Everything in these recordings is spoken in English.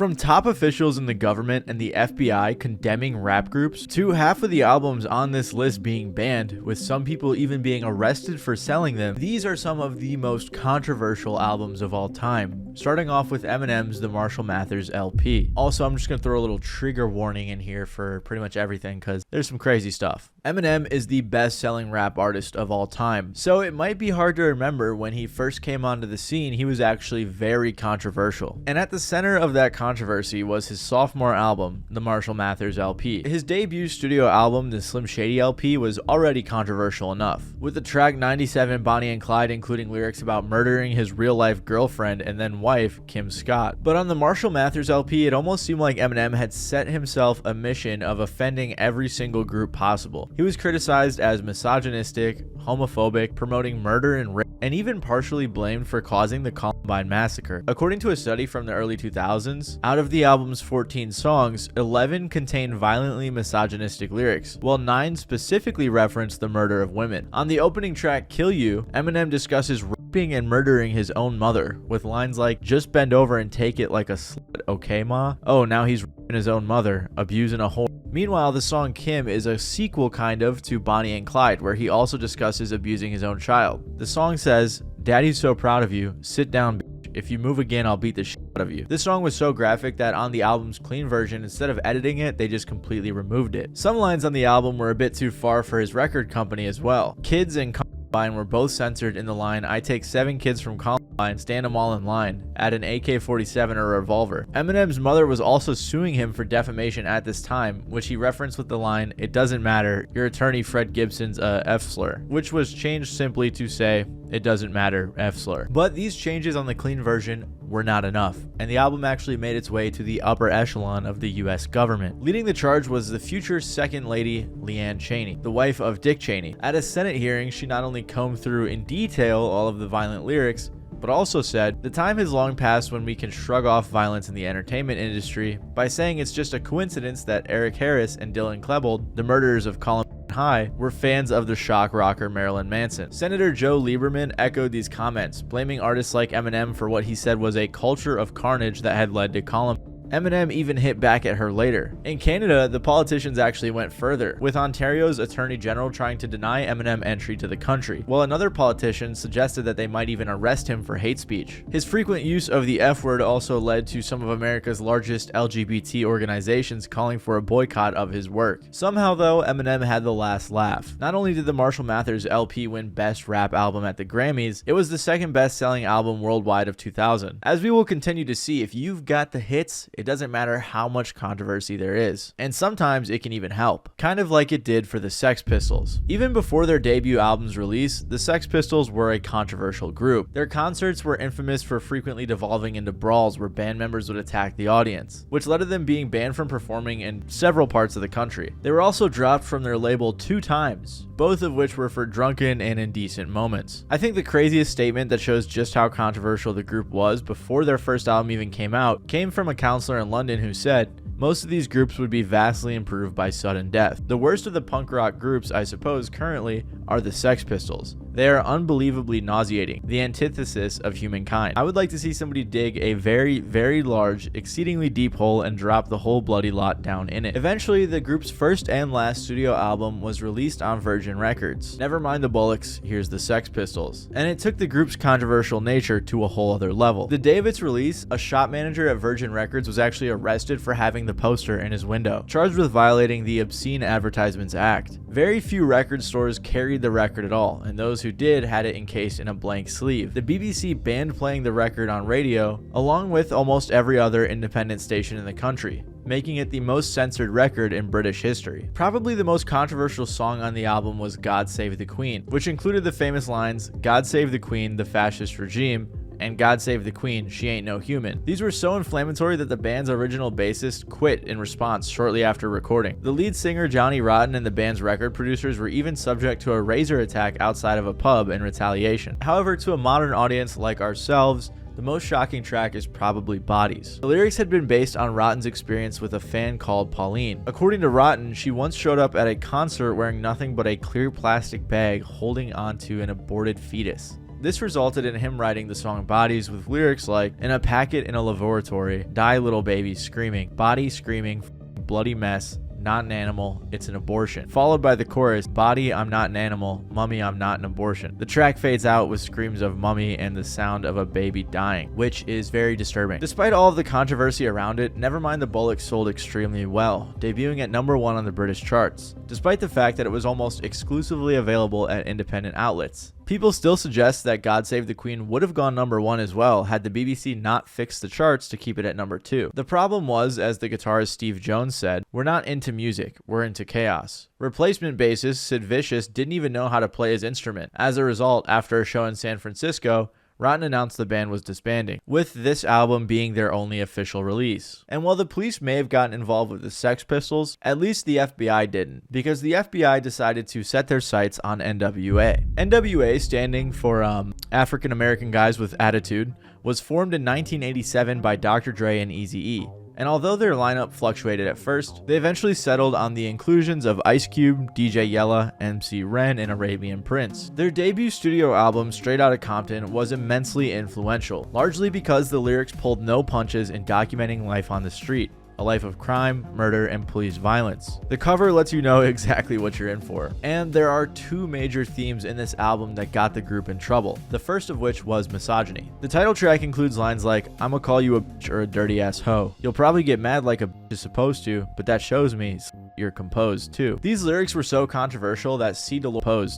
From top officials in the government and the FBI condemning rap groups, to half of the albums on this list being banned, with some people even being arrested for selling them, these are some of the most controversial albums of all time. Starting off with Eminem's The Marshall Mathers LP. Also, I'm just going to throw a little trigger warning in here for pretty much everything because there's some crazy stuff. Eminem is the best-selling rap artist of all time, so it might be hard to remember when he first came onto the scene, he was actually very controversial. And at the center of that controversy was his sophomore album, The Marshall Mathers LP. His debut studio album, the Slim Shady LP, was already controversial enough, with the track 97 Bonnie and Clyde including lyrics about murdering his real-life girlfriend and then wife, Kim Scott. But on the Marshall Mathers LP, it almost seemed like Eminem had set himself a mission of offending every single group possible. He was criticized as misogynistic, homophobic, promoting murder and rape, and even partially blamed for causing the Columbine massacre. According to a study from the early 2000s, out of the album's 14 songs, 11 contained violently misogynistic lyrics, while 9 specifically referenced the murder of women. On the opening track, Kill You, Eminem discusses raping and murdering his own mother, with lines like, "Just bend over and take it like a slut, okay ma?" Oh, now he's raping his own mother, abusing a whore. Meanwhile, the song Kim is a sequel kind of to Bonnie and Clyde, where he also discusses abusing his own child. The song says, "Daddy's so proud of you, sit down bitch. If you move again, I'll beat the shit out of you." This song was so graphic that on the album's clean version, instead of editing it, they just completely removed it. Some lines on the album were a bit too far for his record company as well. Kids and Columbine were both censored in the line, "I take 7 kids from Columbine, stand them all in line, add an AK-47 or a revolver." Eminem's mother was also suing him for defamation at this time, which he referenced with the line, "It doesn't matter, your attorney Fred Gibson's a F-slur," which was changed simply to say, "It doesn't matter, F-slur." But these changes on the clean version were not enough, and the album actually made its way to the upper echelon of the US government. Leading the charge was the future Second Lady, Leanne Cheney, the wife of Dick Cheney. At a Senate hearing, she not only combed through in detail all of the violent lyrics, but also said, "The time has long passed when we can shrug off violence in the entertainment industry by saying it's just a coincidence that Eric Harris and Dylan Klebold, the murderers of Columbine High, were fans of the shock rocker Marilyn Manson." Senator Joe Lieberman echoed these comments, blaming artists like Eminem for what he said was a culture of carnage that had led to Columbine. Eminem even hit back at her later. In Canada, the politicians actually went further, with Ontario's Attorney General trying to deny Eminem entry to the country, while another politician suggested that they might even arrest him for hate speech. His frequent use of the F-word also led to some of America's largest LGBT organizations calling for a boycott of his work. Somehow though, Eminem had the last laugh. Not only did the Marshall Mathers LP win Best Rap Album at the Grammys, it was the second best-selling album worldwide of 2000. As we will continue to see, if you've got the hits, it doesn't matter how much controversy there is, and sometimes it can even help, kind of like it did for the Sex Pistols. Even before their debut album's release, the Sex Pistols were a controversial group. Their concerts were infamous for frequently devolving into brawls where band members would attack the audience, which led to them being banned from performing in several parts of the country. They were also dropped from their label 2 times, both of which were for drunken and indecent moments. I think the craziest statement that shows just how controversial the group was before their first album even came out came from a counselor in London who said, "Most of these groups would be vastly improved by sudden death. The worst of the punk rock groups, I suppose, currently are the Sex Pistols. They are unbelievably nauseating, the antithesis of humankind. I would like to see somebody dig a very, very large, exceedingly deep hole and drop the whole bloody lot down in it." Eventually, the group's first and last studio album was released on Virgin Records. Nevermind The Bollocks, Here's the Sex Pistols. And it took the group's controversial nature to a whole other level. The day of its release, a shop manager at Virgin Records was actually arrested for having the poster in his window, charged with violating the Obscene Advertisements Act. Very few record stores carried the record at all, and those who did had it encased in a blank sleeve. The BBC banned playing the record on radio, along with almost every other independent station in the country, making it the most censored record in British history. Probably the most controversial song on the album was God Save the Queen, which included the famous lines, "God save the Queen, the fascist regime," and "God Save the Queen, she ain't no human." These were so inflammatory that the band's original bassist quit in response shortly after recording. The lead singer Johnny Rotten and the band's record producers were even subject to a razor attack outside of a pub in retaliation. However, to a modern audience like ourselves, the most shocking track is probably Bodies. The lyrics had been based on Rotten's experience with a fan called Pauline. According to Rotten, she once showed up at a concert wearing nothing but a clear plastic bag holding onto an aborted fetus. This resulted in him writing the song Bodies with lyrics like, "In a packet in a laboratory, die little baby screaming, body screaming, bloody mess, not an animal, it's an abortion," followed by the chorus, "Body, I'm not an animal, mummy, I'm not an abortion." The track fades out with screams of mummy and the sound of a baby dying, which is very disturbing. Despite all of the controversy around it, Nevermind The Bollocks sold extremely well, debuting at #1 on the British charts, despite the fact that it was almost exclusively available at independent outlets. People still suggest that God Save the Queen would have gone #1 as well had the BBC not fixed the charts to keep it at #2. The problem was, as the guitarist Steve Jones said, "We're not into music, we're into chaos." Replacement bassist Sid Vicious didn't even know how to play his instrument. As a result, after a show in San Francisco, Rotten announced the band was disbanding, with this album being their only official release. And while the police may have gotten involved with the Sex Pistols, at least the FBI didn't, because the FBI decided to set their sights on NWA. NWA, standing for African American Guys with Attitude, was formed in 1987 by Dr. Dre and Eazy-E. And although their lineup fluctuated at first, they eventually settled on the inclusions of Ice Cube, DJ Yella, MC Ren, and Arabian Prince. Their debut studio album, Straight Outta Compton, was immensely influential, largely because the lyrics pulled no punches in documenting life on the street. A life of crime, murder, and police violence. The cover lets you know exactly what you're in for. And there are two major themes in this album that got the group in trouble, the first of which was misogyny. The title track includes lines like, "I'ma call you a bitch or a dirty ass hoe. You'll probably get mad like a bitch is supposed to, but that shows me you're composed too." These lyrics were so controversial that C. Dolores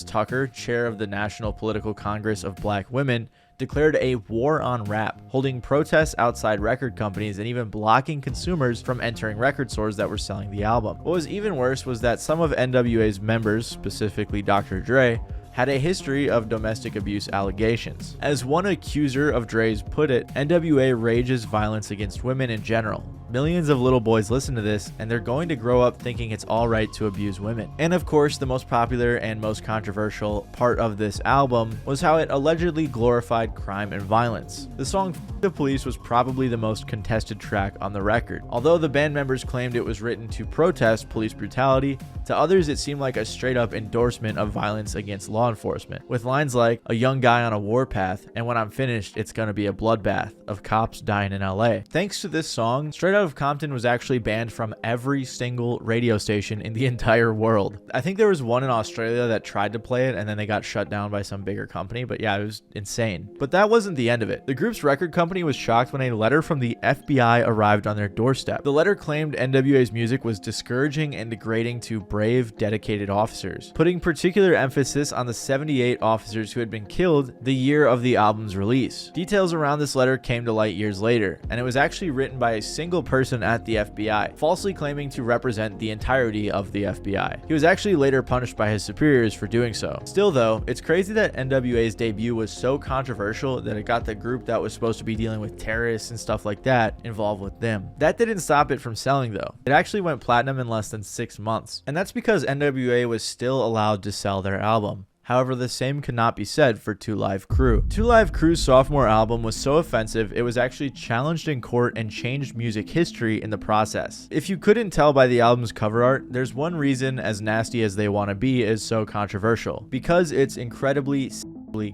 Tucker, chair of the National Political Congress of Black Women, declared a war on rap, holding protests outside record companies and even blocking consumers from entering record stores that were selling the album. What was even worse was that some of NWA's members, specifically Dr. Dre, had a history of domestic abuse allegations. As one accuser of Dre's put it, NWA rages violence against women in general. Millions of little boys listen to this, and they're going to grow up thinking it's alright to abuse women. And of course, the most popular and most controversial part of this album was how it allegedly glorified crime and violence. The song F the Police was probably the most contested track on the record. Although the band members claimed it was written to protest police brutality, to others it seemed like a straight up endorsement of violence against law enforcement, with lines like, "A young guy on a warpath, and when I'm finished, it's gonna be a bloodbath of cops dying in LA." Thanks to this song, Straight Outta Compton was actually banned from every single radio station in the entire world. I think there was one in Australia that tried to play it and then they got shut down by some bigger company, but yeah, it was insane. But that wasn't the end of it. The group's record company was shocked when a letter from the FBI arrived on their doorstep. The letter claimed NWA's music was discouraging and degrading to brave, dedicated officers, putting particular emphasis on the 78 officers who had been killed the year of the album's release. Details around this letter came to light years later, and it was actually written by a single person at the FBI, falsely claiming to represent the entirety of the FBI. He was actually later punished by his superiors for doing so. Still though, it's crazy that NWA's debut was so controversial that it got the group that was supposed to be dealing with terrorists and stuff like that involved with them. That didn't stop it from selling though. It actually went platinum in less than 6 months, and that's because NWA was still allowed to sell their album. However, the same could not be said for 2 Live Crew. 2 Live Crew's sophomore album was so offensive, it was actually challenged in court and changed music history in the process. If you couldn't tell by the album's cover art, there's one reason As Nasty As They Wanna Be is so controversial. Because it's incredibly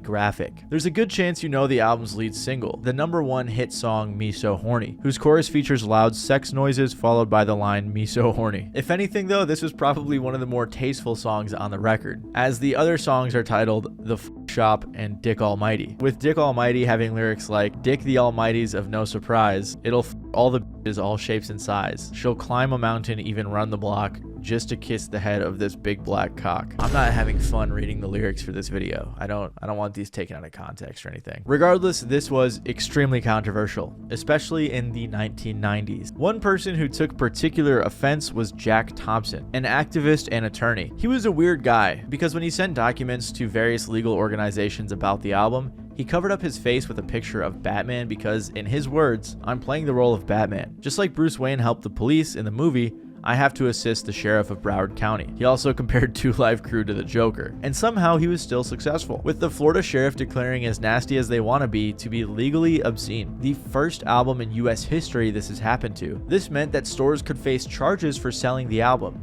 graphic. There's a good chance you know the album's lead single, the #1 hit song Me So Horny, whose chorus features loud sex noises followed by the line Me So Horny. If anything though, this was probably one of the more tasteful songs on the record, as the other songs are titled The F Shop and Dick Almighty, with Dick Almighty having lyrics like, "Dick the Almighty's of no surprise, it'll f all the bitches all shapes and size, she'll climb a mountain, even run the block, just to kiss the head of this big black cock." I'm not having fun reading the lyrics for this video. I don't want these taken out of context or anything. Regardless, this was extremely controversial, especially in the 1990s. One person who took particular offense was Jack Thompson, an activist and attorney. He was a weird guy because when he sent documents to various legal organizations about the album, he covered up his face with a picture of Batman because, in his words, "I'm playing the role of Batman. Just like Bruce Wayne helped the police in the movie, I have to assist the sheriff of Broward County." He also compared 2 Live Crew to the Joker, and somehow he was still successful, with the Florida sheriff declaring As Nasty As They Wanna Be to be legally obscene, the first album in US history this has happened to. This meant that stores could face charges for selling the album.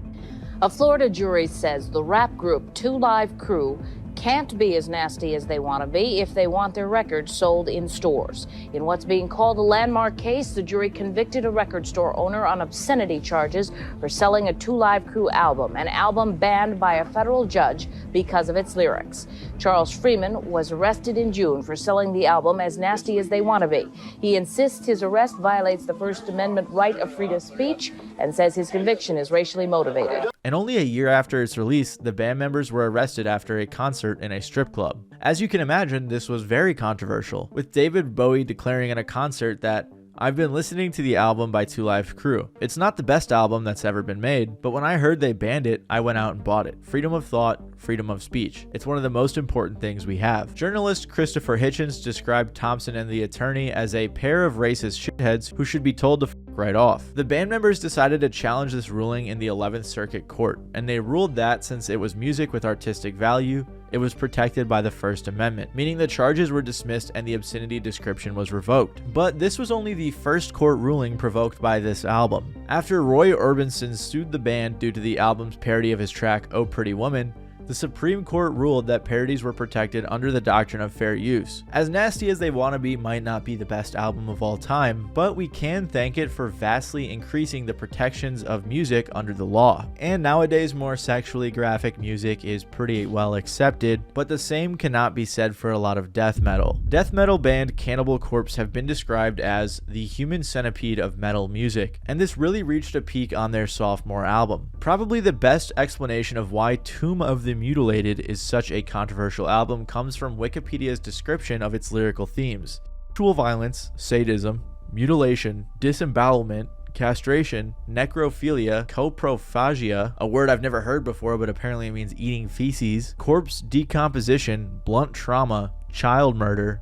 A Florida jury says the rap group 2 Live Crew can't be as nasty as they want to be if they want their records sold in stores. In what's being called a landmark case, the jury convicted a record store owner on obscenity charges for selling a 2 Live Crew album, an album banned by a federal judge because of its lyrics. Charles Freeman was arrested in June for selling the album as nasty as they want to be. He insists his arrest violates the First Amendment right of freedom of speech and says his conviction is racially motivated. And only a year after its release, the band members were arrested after a concert in a strip club. As you can imagine, this was very controversial, with David Bowie declaring at a concert that, "I've been listening to the album by 2 Live Crew. It's not the best album that's ever been made, but when I heard they banned it, I went out and bought it. Freedom of thought, freedom of speech. It's one of the most important things we have." Journalist Christopher Hitchens described Thompson and the attorney as a pair of racist shitheads who should be told to right off. The band members decided to challenge this ruling in the 11th Circuit Court, and they ruled that since it was music with artistic value, it was protected by the First Amendment, meaning the charges were dismissed and the obscenity description was revoked. But this was only the first court ruling provoked by this album. After Roy Orbison sued the band due to the album's parody of his track "Oh Pretty Woman," the Supreme Court ruled that parodies were protected under the doctrine of fair use. As Nasty as They Wanna Be might not be the best album of all time, but we can thank it for vastly increasing the protections of music under the law. And nowadays, more sexually graphic music is pretty well accepted, but the same cannot be said for a lot of death metal. Death metal band Cannibal Corpse have been described as the human centipede of metal music, and this really reached a peak on their sophomore album. Probably the best explanation of why Tomb of the Mutilated is such a controversial album comes from Wikipedia's description of its lyrical themes: sexual violence, sadism, mutilation, disembowelment, castration, necrophilia, coprophagia, a word I've never heard before but apparently it means eating feces, corpse decomposition, blunt trauma, child murder,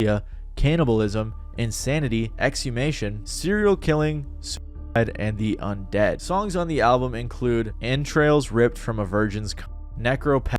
pedophilia, cannibalism, insanity, exhumation, serial killing, and the undead. Songs on the album include Entrails Ripped from a Virgin's Necrophilia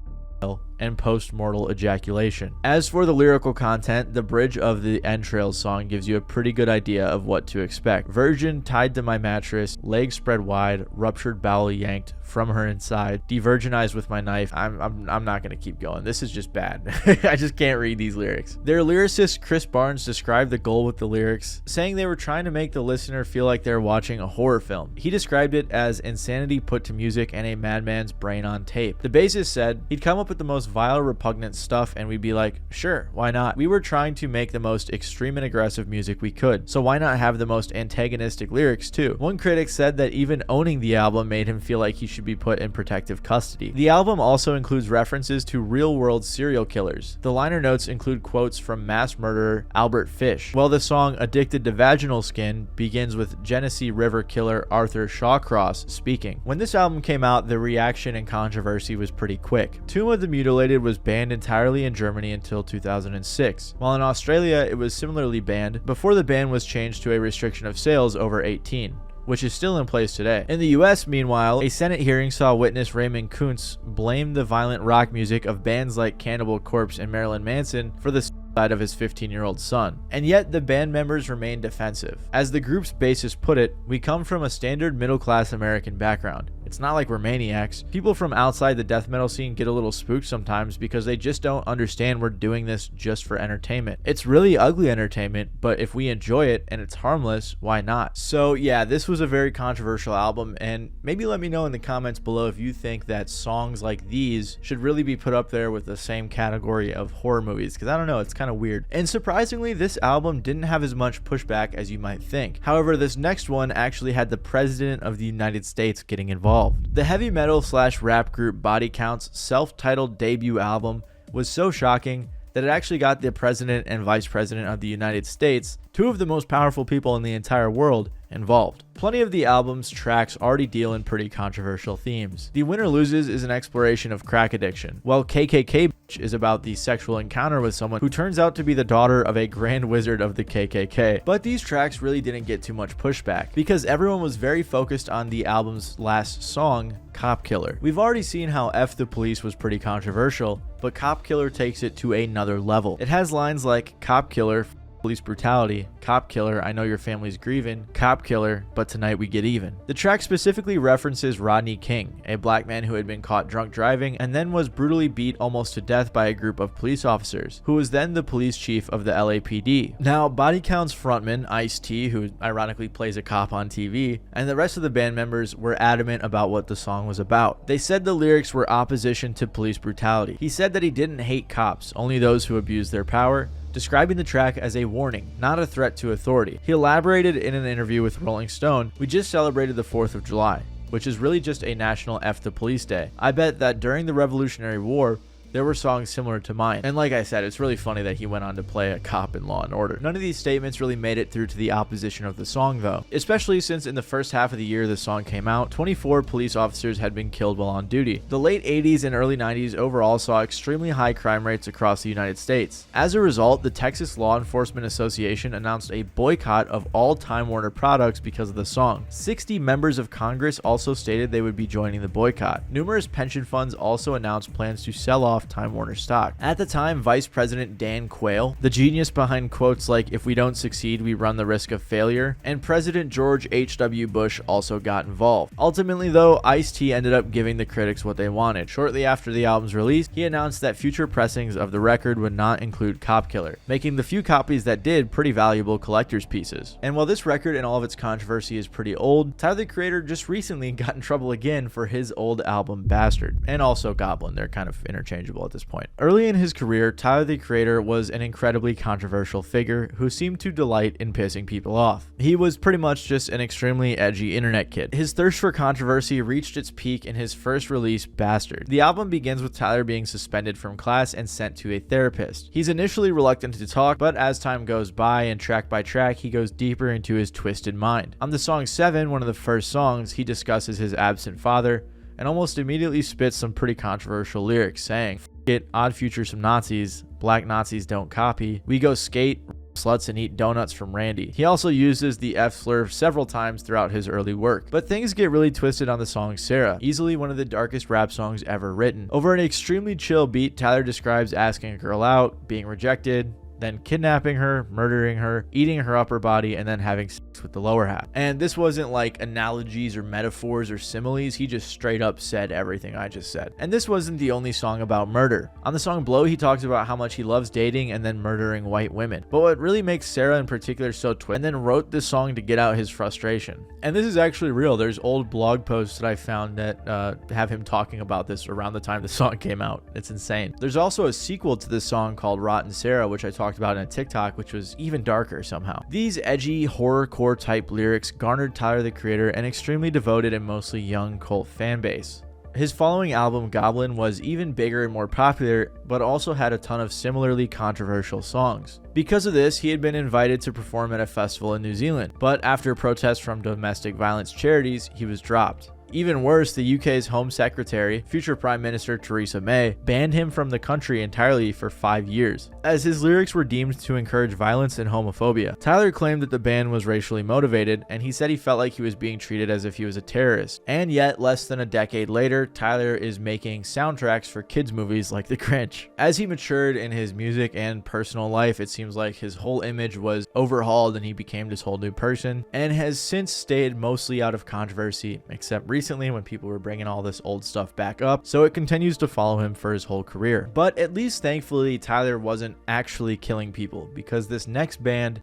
and Postmortal Ejaculation. As for the lyrical content, the bridge of the Entrails song gives you a pretty good idea of what to expect. Virgin tied to my mattress, legs spread wide, ruptured bowel yanked from her inside, de-virginized with my knife. I'm not gonna keep going. This is just bad. I just can't read these lyrics. Their lyricist Chris Barnes described the goal with the lyrics, saying they were trying to make the listener feel like they're watching a horror film. He described it as insanity put to music and a madman's brain on tape. The bassist said he'd come up with the most vile, repugnant stuff and we'd be like, sure, why not? We were trying to make the most extreme and aggressive music we could, so why not have the most antagonistic lyrics too? One critic said that even owning the album made him feel like he should be put in protective custody. The album also includes references to real-world serial killers. The liner notes include quotes from mass murderer Albert Fish, while the song Addicted to Vaginal Skin begins with Genesee River killer Arthur Shawcross speaking. When this album came out, the reaction and controversy was pretty quick. Tomb of the Mutilated was banned entirely in Germany until 2006, while in Australia it was similarly banned before the ban was changed to a restriction of sales over 18. Which is still in place today. In the US, meanwhile, a Senate hearing saw witness Raymond Kuntz blame the violent rock music of bands like Cannibal Corpse and Marilyn Manson for the suicide of his 15-year-old son. And yet, the band members remain defensive. As the group's bassist put it, "We come from a standard middle-class American background. It's not like we're maniacs. People from outside the death metal scene get a little spooked sometimes because they just don't understand we're doing this just for entertainment. It's really ugly entertainment, but if we enjoy it and it's harmless, why not?" So yeah, this was a very controversial album, and maybe let me know in the comments below if you think that songs like these should really be put up there with the same category of horror movies, because I don't know, it's kind of weird. And surprisingly, this album didn't have as much pushback as you might think. However, this next one actually had the President of the United States getting involved. The heavy metal / rap group Body Count's self-titled debut album was so shocking that it actually got the President and Vice President of the United States, two of the most powerful people in the entire world, involved. Plenty of the album's tracks already deal in pretty controversial themes. The Winner Loses is an exploration of crack addiction, while KKK is about the sexual encounter with someone who turns out to be the daughter of a grand wizard of the KKK. But these tracks really didn't get too much pushback because everyone was very focused on the album's last song, Cop Killer. We've already seen how F the Police was pretty controversial, but Cop Killer takes it to another level. It has lines like "Cop Killer, police brutality, cop killer, I know your family's grieving, cop killer, but tonight we get even. The track specifically references Rodney King, a black man who had been caught drunk driving and then was brutally beat almost to death by a group of police officers, who was then the police chief of the LAPD. Now, Body Count's frontman, Ice-T, who ironically plays a cop on TV, and the rest of the band members were adamant about what the song was about. They said the lyrics were opposition to police brutality. He said that he didn't hate cops, only those who abuse their power, describing the track as a warning, not a threat to authority. He elaborated in an interview with Rolling Stone, "We just celebrated the 4th of July, which is really just a national F the police day. I bet that during the Revolutionary War, there were songs similar to mine." And like I said, it's really funny that he went on to play a cop in Law and Order. None of these statements really made it through to the opposition of the song though, especially since in the first half of the year the song came out, 24 police officers had been killed while on duty. The late 80s and early 90s overall saw extremely high crime rates across the United States. As a result, the Texas Law Enforcement Association announced a boycott of all Time Warner products because of the song. 60 members of Congress also stated they would be joining the boycott. Numerous pension funds also announced plans to sell off Time Warner stock. At the time, Vice President Dan Quayle, the genius behind quotes like "If we don't succeed, we run the risk of failure," and President George H.W. Bush also got involved. Ultimately though, Ice-T ended up giving the critics what they wanted. Shortly after the album's release, he announced that future pressings of the record would not include Cop Killer, making the few copies that did pretty valuable collector's pieces. And while this record and all of its controversy is pretty old, Tyler the Creator just recently got in trouble again for his old album Bastard, and also Goblin. They're kind of interchangeable at this point. Early in his career, Tyler the Creator was an incredibly controversial figure who seemed to delight in pissing people off. He was pretty much just an extremely edgy internet kid. His thirst for controversy reached its peak in his first release, Bastard. The album begins with Tyler being suspended from class and sent to a therapist. He's initially reluctant to talk, but as time goes by and track by track, he goes deeper into his twisted mind. On the song 7, one of the first songs, he discusses his absent father and almost immediately spits some pretty controversial lyrics saying, "F it, odd future some Nazis, black Nazis don't copy, we go skate, sluts and eat donuts from Randy." He also uses the F slur several times throughout his early work. But things get really twisted on the song Sarah, easily one of the darkest rap songs ever written. Over an extremely chill beat, Tyler describes asking a girl out, being rejected, then kidnapping her, murdering her, eating her upper body, and then having sex with the lower half. And this wasn't like analogies or metaphors or similes, he just straight up said everything I just said. And this wasn't the only song about murder. On the song Blow, he talks about how much he loves dating and then murdering white women. But what really makes Sarah in particular so twisted, and then wrote this song to get out his frustration. And this is actually real. There's old blog posts that I found that have him talking about this around the time the song came out. It's insane. There's also a sequel to this song called Rotten Sarah, which I talked about in a TikTok, which was even darker somehow. These edgy horrorcore type lyrics garnered Tyler the Creator an extremely devoted and mostly young cult fan base. His following album, Goblin, was even bigger and more popular, but also had a ton of similarly controversial songs. Because of this, he had been invited to perform at a festival in New Zealand, but after protests from domestic violence charities, he was dropped. Even worse, the UK's Home Secretary, future Prime Minister Theresa May, banned him from the country entirely for 5 years, as his lyrics were deemed to encourage violence and homophobia. Tyler claimed that the ban was racially motivated, and he said he felt like he was being treated as if he was a terrorist. And yet, less than a decade later, Tyler is making soundtracks for kids' movies like The Grinch. As he matured in his music and personal life, it seems like his whole image was overhauled and he became this whole new person, and has since stayed mostly out of controversy, except recently when people were bringing all this old stuff back up, so it continues to follow him for his whole career. But at least thankfully Tyler wasn't actually killing people, because this next band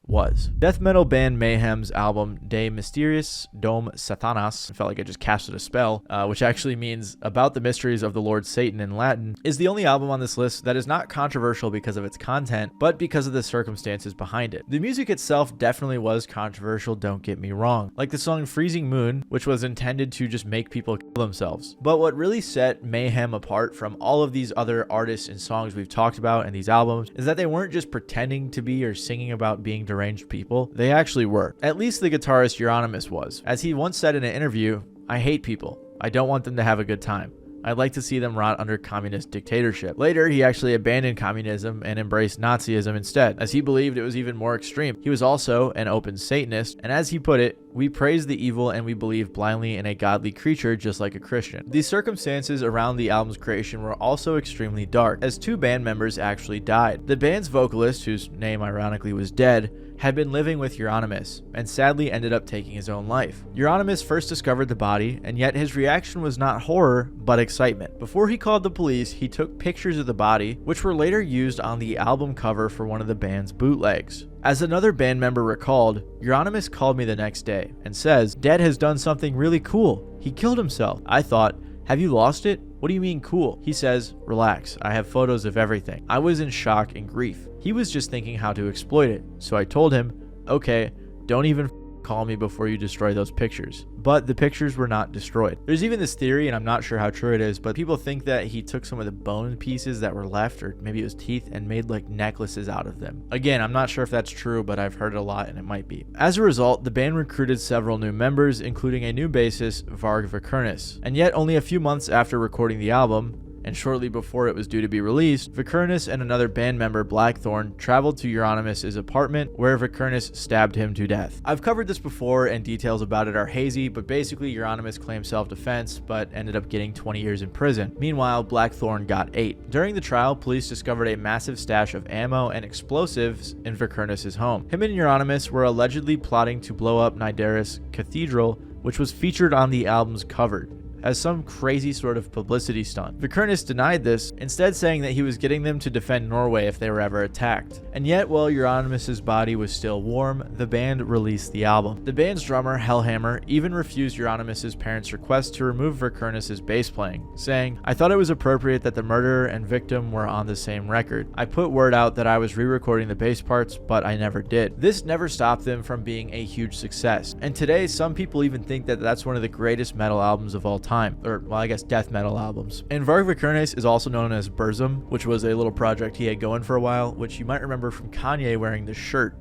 was. Death metal band Mayhem's album De Mysteriis Dom Sathanas, I felt like I just casted a spell, which actually means about the mysteries of the Lord Satan in Latin, is the only album on this list that is not controversial because of its content, but because of the circumstances behind it. The music itself definitely was controversial, don't get me wrong, like the song Freezing Moon, which was intended to just make people kill themselves. But what really set Mayhem apart from all of these other artists and songs we've talked about in these albums is that they weren't just pretending to be or singing about being deranged people, they actually were. At least the guitarist Euronymous was. As he once said in an interview, "I hate people. I don't want them to have a good time. I'd like to see them rot under communist dictatorship. Later, he actually abandoned communism and embraced Nazism instead, as he believed it was even more extreme. He was also an open Satanist, and as he put it, we praise the evil and we believe blindly in a godly creature just like a Christian. The circumstances around the album's creation were also extremely dark, as 2 band members actually died. The band's vocalist, whose name ironically was dead, had been living with Euronymous, and sadly ended up taking his own life. Euronymous first discovered the body, and yet his reaction was not horror, but excitement. Before he called the police, he took pictures of the body, which were later used on the album cover for one of the band's bootlegs. As another band member recalled, Euronymous called me the next day and says, "Dead has done something really cool. He killed himself." I thought, "Have you lost it? What do you mean cool?" He says, "Relax, I have photos of everything." I was in shock and grief. He was just thinking how to exploit it, so I told him, "Okay, don't even call me before you destroy those pictures." But the pictures were not destroyed. There's even this theory, and I'm not sure how true it is, but people think that he took some of the bone pieces that were left, or maybe it was teeth, and made like necklaces out of them. Again, I'm not sure if that's true, but I've heard it a lot and it might be. As a result, the band recruited several new members, including a new bassist, Varg Vikernes. And yet, only a few months after recording the album, and shortly before it was due to be released, Vikernes and another band member, Blackthorn, traveled to Euronymous' apartment, where Vikernes stabbed him to death. I've covered this before and details about it are hazy, but basically Euronymous claimed self-defense, but ended up getting 20 years in prison. Meanwhile, Blackthorn got 8. During the trial, police discovered a massive stash of ammo and explosives in Vikernes' home. Him and Euronymous were allegedly plotting to blow up Nidaros Cathedral, which was featured on the album's cover, as some crazy sort of publicity stunt. Vikernes denied this, instead saying that he was getting them to defend Norway if they were ever attacked. And yet, while Euronymous' body was still warm, the band released the album. The band's drummer, Hellhammer, even refused Euronymous' parents' request to remove Vikernes' bass playing, saying, "I thought it was appropriate that the murderer and victim were on the same record. I put word out that I was re-recording the bass parts, but I never did." This never stopped them from being a huge success, and today some people even think that that's one of the greatest metal albums of all time, or well, I guess death metal albums. And Varg Vikernes is also known as Burzum, which was a little project he had going for a while, which you might remember from Kanye wearing the shirt,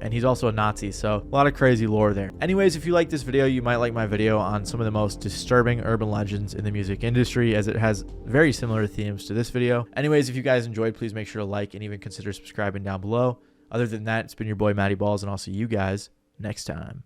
and he's also a Nazi, so a lot of crazy lore there. Anyways, if you like this video, you might like my video on some of the most disturbing urban legends in the music industry, as it has very similar themes to this video. Anyways, if you guys enjoyed, please make sure to like and even consider subscribing down below. Other than that, it's been your boy Matty Balls, and I'll see you guys next time.